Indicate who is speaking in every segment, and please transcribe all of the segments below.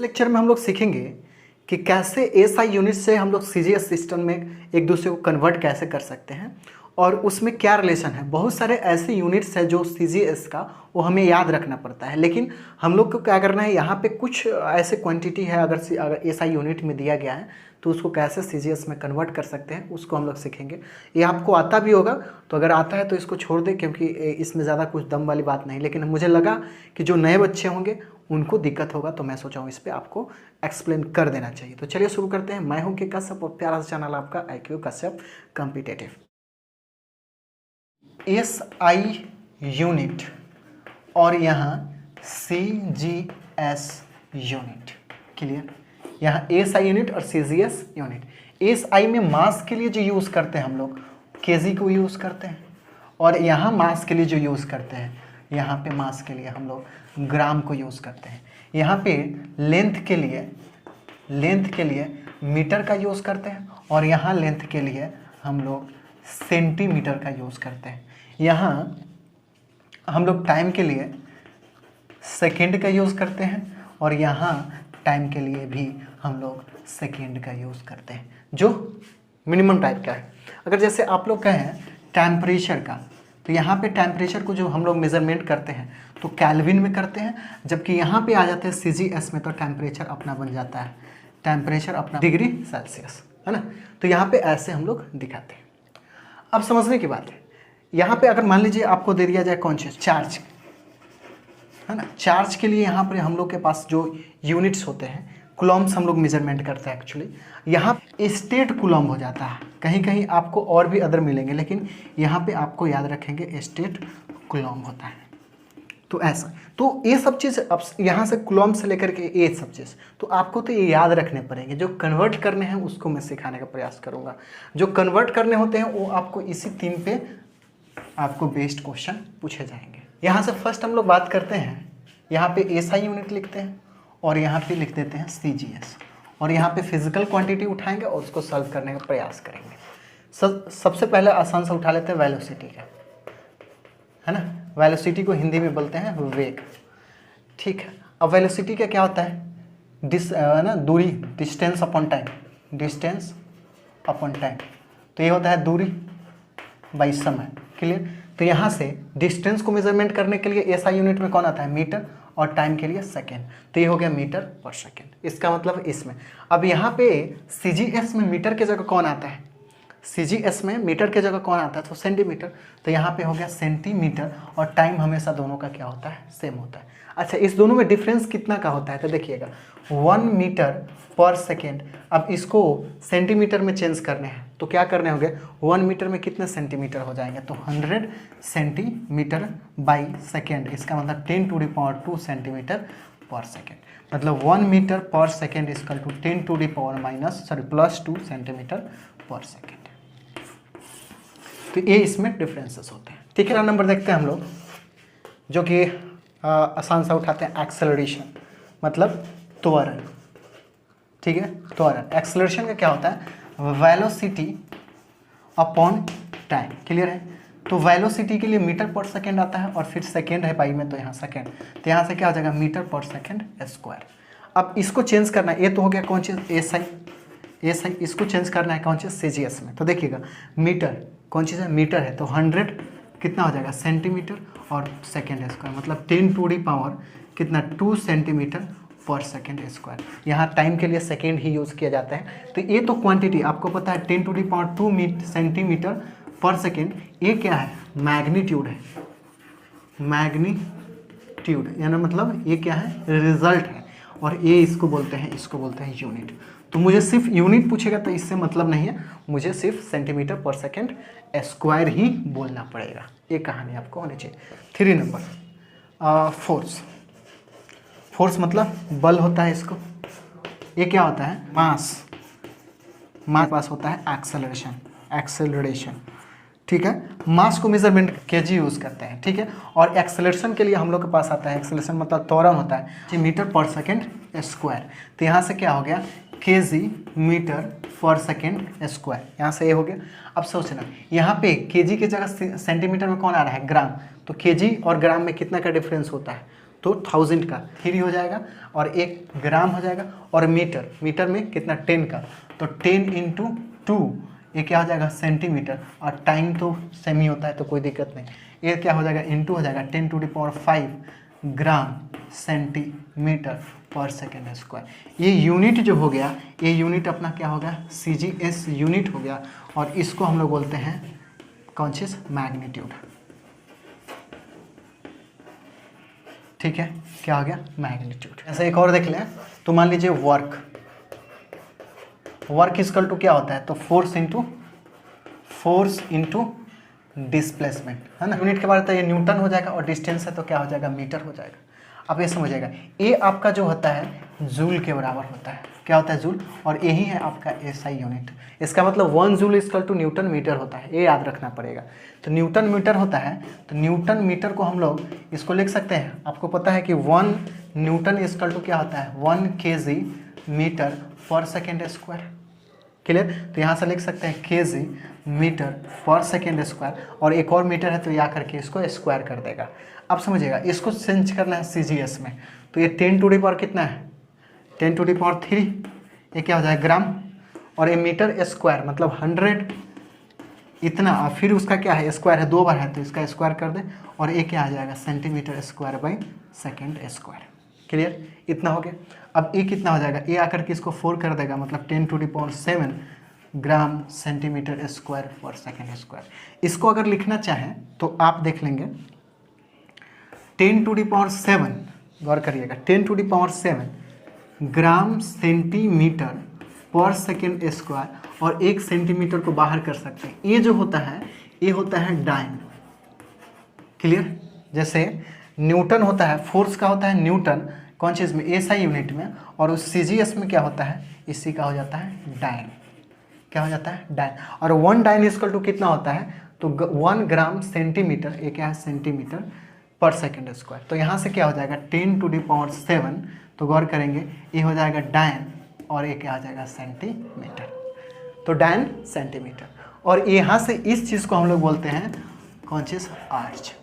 Speaker 1: Lecture में हम लोग सीखेंगे कि कैसे एसआई यूनिट से हम लोग सीजीएस सिस्टम में एक दूसरे को कन्वर्ट कैसे कर सकते हैं और उसमें क्या रिलेशन है। बहुत सारे ऐसे यूनिट्स हैं जो सीजीएस का वो हमें याद रखना पड़ता है, लेकिन हम लोग को क्या करना है, यहाँ पे कुछ ऐसे क्वांटिटी है अगर एसआई यूनिट में दिया गया है तो उसको कैसे सीजीएस में कन्वर्ट कर सकते हैं उसको हम लोग सीखेंगे। ये आपको आता भी होगा, तो अगर आता है तो इसको छोड़ दें क्योंकि इसमें ज़्यादा कुछ दम वाली बात नहीं, लेकिन मुझे लगा कि जो नए बच्चे होंगे उनको दिक्कत होगा तो मैं सोचा हूँ इस पर आपको एक्सप्लेन कर देना चाहिए। तो चलिए शुरू करते हैं। मैं हूँ के कश्यप और प्यारा सा चैनल आपका IQ Kashyap competitive. SI unit और यहाँ सीजीएस यूनिट, क्लियर। यहाँ एसआई यूनिट और सीजीएस यूनिट। एसआई में मास के लिए जो यूज़ करते हैं हम लोग केजी को यूज़ करते हैं, और यहाँ मास के लिए जो यूज़ करते हैं, यहाँ पे मास के लिए हम लोग ग्राम को यूज़ करते हैं। यहाँ पे लेंथ के लिए मीटर का यूज़ करते हैं, और यहाँ लेंथ के लिए हम लोग सेंटीमीटर का यूज़ करते हैं। यहाँ हम लोग टाइम के लिए सेकेंड का यूज़ करते हैं, और यहाँ टाइम के लिए भी हम लोग सेकेंड का यूज़ करते हैं जो मिनिमम टाइप का है। अगर जैसे आप लोग कहें टेम्परेचर का, तो यहाँ पे टेम्परेचर को जो हम लोग मेज़रमेंट करते हैं तो केल्विन में करते हैं, जबकि यहाँ पे आ जाते हैं सीजीएस में तो टेम्परेचर अपना बन जाता है, टेम्परेचर अपना डिग्री सेल्सियस, है ना। तो यहाँ पे ऐसे हम लोग दिखाते हैं। अब समझने की बात है, यहाँ पे अगर मान लीजिए आपको दे दिया जाए कौन चीज़, चार्ज, है ना। चार्ज के लिए यहाँ पर हम लोग के पास जो यूनिट्स होते हैं, कूलम्ब्स हम लोग मेजरमेंट करते हैं एक्चुअली। यहाँ स्टेट कूलम्ब हो जाता है, कहीं कहीं आपको और भी अदर मिलेंगे, लेकिन यहाँ पे आपको याद रखेंगे स्टेट कूलम्ब होता है। तो ऐसा, तो ये सब चीज़ अब यहाँ से कूलम्ब से लेकर के ये सब चीज़ तो आपको तो ये याद रखने पड़ेंगे। जो कन्वर्ट करने हैं उसको मैं सिखाने का प्रयास करूँगा। जो कन्वर्ट करने होते हैं वो आपको इसी थीम पे आपको बेस्ड क्वेश्चन पूछे जाएंगे। यहाँ से फर्स्ट हम लोग बात करते हैं, यहाँ पे एसआई यूनिट लिखते हैं और यहाँ पे लिख देते हैं सीजीएस, और यहाँ पे फिजिकल क्वांटिटी उठाएंगे और उसको सॉल्व करने का प्रयास करेंगे। सबसे पहले आसान से उठा लेते हैं वेलोसिटी का, है ना। वेलोसिटी को हिंदी में बोलते हैं वेग, ठीक है। अब वेलोसिटी का क्या होता है, ना दूरी, distance upon time, distance upon time. तो ये होता है दूरी बाई समय, क्लियर। तो यहाँ से डिस्टेंस को मेजरमेंट करने के लिए एसआई यूनिट में कौन आता है, मीटर, और टाइम के लिए सेकेंड। तो ये हो गया मीटर पर सेकेंड, इसका मतलब इसमें। अब यहाँ पे सीजीएस में मीटर के जगह कौन आता है, सीजीएस में मीटर के जगह कौन आता है, तो सेंटीमीटर। तो यहाँ पे हो गया सेंटीमीटर, और टाइम हमेशा दोनों का क्या होता है, सेम होता है। अच्छा, इस दोनों में डिफरेंस कितना का होता है, तो देखिएगा 1 मीटर पर सेकेंड। अब इसको सेंटीमीटर में चेंज करने हैं तो क्या करने होंगे, 1 मीटर में कितने सेंटीमीटर हो जाएंगे, तो 100 सेंटीमीटर बाई सेकेंड। इसका मतलब 10⁻² सेंटीमीटर पर सेकेंड। मतलब 1 metre per second equal to 10⁻- +2 centimetre पर सेकेंड। तो ये इसमें डिफरेंसेस होते हैं, ठीक है। नंबर देखते हैं हम लोग, जो कि आसान सा उठाते हैं, एक्सेलरेशन मतलब त्वरण, ठीक है। त्वरण, एक्सेलरेशन का क्या होता है, वेलोसिटी अपॉन टाइम, क्लियर है। तो वेलोसिटी के लिए मीटर पर सेकेंड आता है, और फिर सेकेंड है बाई में, तो यहाँ सेकेंड, तो यहाँ से क्या हो जाएगा, मीटर पर सेकेंड स्क्वायर। अब इसको चेंज करना है, ये तो हो गया कौन चीज़, एसआई। इसको चेंज करना है कौन चीज़, सीजीएस में। तो देखिएगा मीटर कौन चीज़ है, मीटर है, तो 100 कितना हो जाएगा, सेंटीमीटर, और सेकेंड स्क्वायर मतलब 10⁻² कितना, 2 सेंटीमीटर पर सेकेंड स्क्वायर। यहाँ टाइम के लिए सेकेंड ही यूज़ किया जाता है। तो ये तो क्वांटिटी आपको पता है, 10⁻² सेंटीमीटर पर सेकेंड। ये क्या है, मैग्नीट्यूड है, मैग्नीट्यूड, यानी मतलब ये क्या है, रिजल्ट है। और ये इसको बोलते हैं यूनिट। तो मुझे सिर्फ यूनिट पूछेगा तो इससे मतलब नहीं है, मुझे सिर्फ सेंटीमीटर पर सेकेंड स्क्वायर ही बोलना पड़ेगा। ये कहानी आपको होनी चाहिए। 3 नंबर, फोर्स मतलब बल होता है इसको। ये क्या होता है, मास पास होता है एक्सेलरेशन, ठीक है। मास को मेजरमेंट केजी यूज़ करते हैं, ठीक है। और एक्सेलरेशन के लिए हम लोग के पास आता है, एक्सेलरेशन मतलब त्वरण होता है, मीटर पर सेकेंड स्क्वायर। तो यहाँ से क्या हो गया, KG metre per second square, यहाँ से ये हो गया। अब सोचना, यहाँ पे केजी की जगह सेंटीमीटर में कौन आ रहा है, ग्राम। तो केजी और ग्राम में कितना का डिफरेंस होता है, तो 1000 का 3 हो जाएगा और 1 ग्राम हो जाएगा। और मीटर में कितना 10 का, तो 10 × 2 ये क्या हो जाएगा सेंटीमीटर, और टाइम तो सेम ही होता है तो कोई दिक्कत नहीं। ये क्या हो जाएगा इनटू हो जाएगा 10⁵ ग्राम सेंटीमीटर पर सेकेंड स्क्वायर। ये यूनिट जो हो गया, ये यूनिट अपना क्या हो गया CGS यूनिट हो गया, और इसको हम लोग बोलते हैं कौन चीज मैग्नीट्यूड। ठीक है, क्या हो गया मैग्नीट्यूड। ऐसे एक और देख लें, तो मान लीजिए वर्क इक्वल टू क्या होता है, तो फोर्स इंटू डिस्प्लेसमेंट, है ना। यूनिट के बाद तो ये न्यूटन हो जाएगा, और डिस्टेंस है तो क्या हो जाएगा मीटर हो जाएगा। अब ये समझिएगा, ये आपका जो होता है जूल के बराबर होता है। क्या होता है जूल, और यही है आपका SI यूनिट। इसका मतलब 1 joule equal to newton metre होता है, ये याद रखना पड़ेगा। तो न्यूटन मीटर होता है, तो न्यूटन मीटर को हम लोग इसको लिख सकते हैं। आपको पता है कि 1 न्यूटन इक्वल टू क्या होता है 1 kg metre per second square. Clear, तो यहाँ से लिख सकते हैं kg metre per second square, और एक और मीटर है तो या करके इसको स्क्वायर कर देगा। अब समझिएगा, इसको चेंज करना है CGS में, तो ये 10⁻³ कितना है 10⁻³ ये क्या हो जाएगा ग्राम, और ये मीटर स्क्वायर मतलब 100 इतना, और फिर उसका क्या है स्क्वायर है 2 बार है तो इसका स्क्वायर कर दे, और ये क्या आ जाएगा centimetre square by second square. Clear, इतना हो गया। अब ये कितना हो जाएगा, ये आकर के इसको 4 कर देगा, मतलब 10⁷ ग्राम सेंटीमीटर स्क्वायर पर सेकेंड स्क्वायर। इसको अगर लिखना चाहें तो आप देख लेंगे 10⁷, गौर करिएगा 10⁷ ग्राम सेंटीमीटर पर सेकेंड स्क्वायर, और 1 सेंटीमीटर को बाहर कर सकते हैं। ये जो होता है ये होता है डाइन। क्लियर, जैसे न्यूटन होता है, फोर्स का होता है न्यूटन कौन चीज़ में SI यूनिट में, और उस CGS में क्या होता है इसी का हो जाता है डाइन। क्या हो जाता है डाइन, और 1 डाइन इक्वल टू कितना होता है, तो 1 ग्राम सेंटीमीटर, ये क्या है सेंटीमीटर पर सेकेंड स्क्वायर। तो यहाँ से क्या हो जाएगा 10⁷, तो गौर करेंगे ये हो जाएगा डाइन, और ये क्या आ जाएगा सेंटीमीटर, तो डाइन सेंटीमीटर। और यहाँ से इस चीज़ को हम लोग बोलते हैं कौन चीज़ आर्च,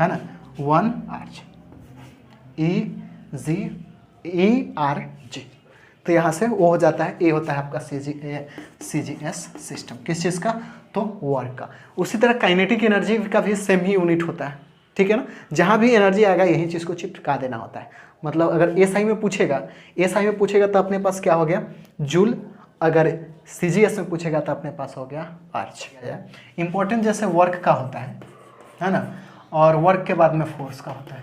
Speaker 1: है ना 1 आर्च ERG। तो यहाँ से वो हो जाता है, ये होता है आपका CGS सिस्टम, किस चीज़ का, तो वर्क का। उसी तरह काइनेटिक एनर्जी का भी सेम ही यूनिट होता है। ठीक है ना, जहाँ भी एनर्जी आएगा यही चीज़ को चिपका देना होता है। मतलब अगर SI में पूछेगा तो अपने पास क्या हो गया जूल, अगर CGS में पूछेगा तो अपने पास हो गया आर्च। इंपॉर्टेंट जैसे वर्क का होता है ना, और वर्क के बाद में फोर्स का होता है।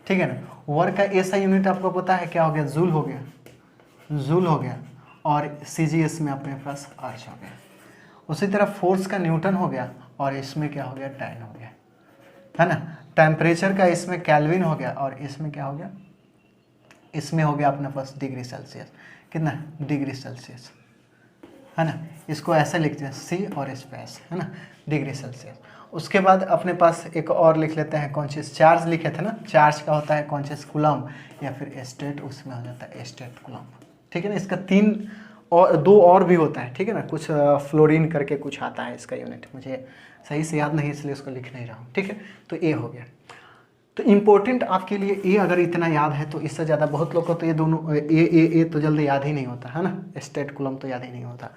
Speaker 1: ठीक है ना, वर्क का SI यूनिट आपको पता है क्या हो गया जूल हो गया, और CGS में अपने पास आर्च हो गया। उसी तरह फोर्स का न्यूटन हो गया, और इसमें क्या हो गया डाइन हो गया, है ना। टेम्परेचर का इसमें केल्विन हो गया, और इसमें क्या हो गया, इसमें हो गया अपने पास डिग्री सेल्सियस। कितना डिग्री सेल्सियस, है ना। इसको ऐसे लिखते हैं C और स्पेस, है ना डिग्री सेल्सियस। उसके बाद अपने पास एक और लिख लेते हैं कौन चीज़, चार्ज लिखे थे ना, चार्ज का होता है कौन चीज़ कूलम, या फिर स्टेट, उसमें हो जाता है स्टेट कूलम। ठीक है ना, इसका 2 और भी होता है। ठीक है ना, कुछ फ्लोरीन करके कुछ आता है इसका यूनिट, मुझे सही से याद नहीं इसलिए उसको लिख नहीं रहा हूँ। ठीक है, तो ये हो गया। तो इम्पोर्टेंट आपके लिए ये अगर इतना याद है तो इससे ज़्यादा बहुत लोग को तो ये दोनों ये तो जल्दी याद ही नहीं होता है ना, स्टेट कूलम तो याद ही नहीं होता।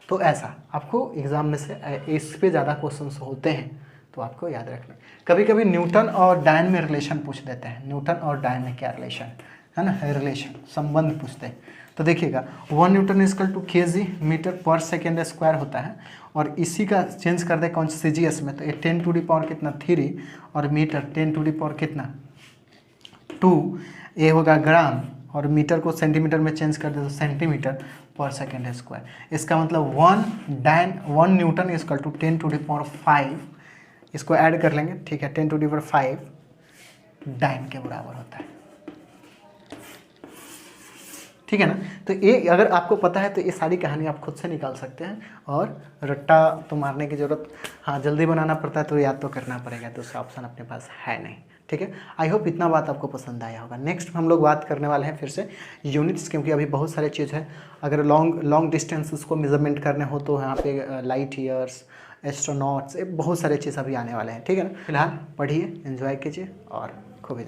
Speaker 1: तो ऐसा आपको एग्जाम में से इस पे ज़्यादा क्वेश्चंस होते हैं, तो आपको याद रखना। कभी कभी न्यूटन और डाइन में रिलेशन पूछ देते हैं, न्यूटन और डाइन में क्या रिलेशन है ना, रिलेशन संबंध पूछते हैं। तो देखिएगा 1 newton equal to kg metre per second square होता है, और इसी का चेंज कर दे कौन CGS में, तो ये 10⁻³ कितना 3, और मीटर 10⁻³ कितना 2, ये होगा ग्राम, और मीटर को सेंटीमीटर में चेंज कर दे तो सेंटीमीटर पर सेकेंड स्क्वायर। इसका मतलब 1 न्यूटन इक्वल टू 10⁵, इसको ऐड कर लेंगे। ठीक है, 10⁵ डाइन के बराबर होता है। ठीक है ना, तो ये अगर आपको पता है तो ये सारी कहानी आप खुद से निकाल सकते हैं, और रट्टा तो मारने की ज़रूरत, हाँ जल्दी बनाना पड़ता है तो याद तो करना पड़ेगा, तो उसका ऑप्शन अपने पास है नहीं। ठीक है, आई होप इतना बात आपको पसंद आया होगा। नेक्स्ट हम लोग बात करने वाले हैं फिर से यूनिट्स, क्योंकि अभी बहुत सारे चीज़ है। अगर लॉन्ग डिस्टेंस उसको मेजरमेंट करने हो तो यहाँ पे लाइट ईयर्स, एस्ट्रोनॉट्स, बहुत सारे चीज़ अभी आने वाले हैं। ठीक है ना, फिलहाल पढ़िए, एंजॉय कीजिए और खूब